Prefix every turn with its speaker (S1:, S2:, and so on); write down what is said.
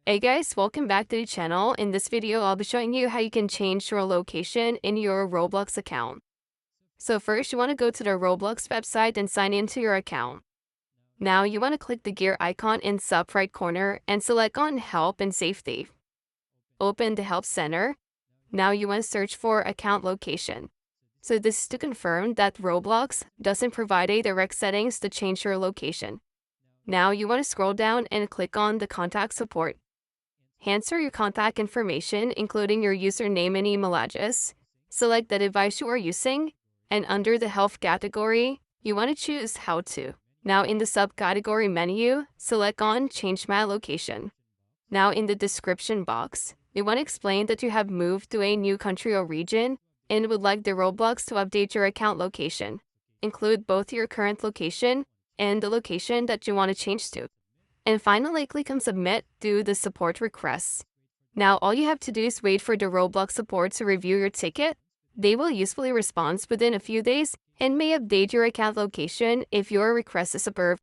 S1: Hey guys, welcome back to the channel. In this video, I'll be showing you how you can change your location in your Roblox account. So first, you want to go to the Roblox website and sign into your account. Now, you want to click the gear icon in sub right corner and select on Help and Safety. Open the Help Center. Now you want to search for account location. So this is to confirm that Roblox doesn't provide a direct settings to change your location. Now you want to scroll down and click on the Contact Support. Answer your contact information, including your username and email address. Select the device you are using, and under the Health category, you want to choose How to. Now in the subcategory menu, select on Change My Location. Now in the description box, you want to explain that you have moved to a new country or region and would like the Roblox to update your account location. Include both your current location and the location that you want to change to. And finally, click on Submit to the support requests. Now, all you have to do is wait for the Roblox support to review your ticket. They will usually respond within a few days and may update your account location if your request is approved.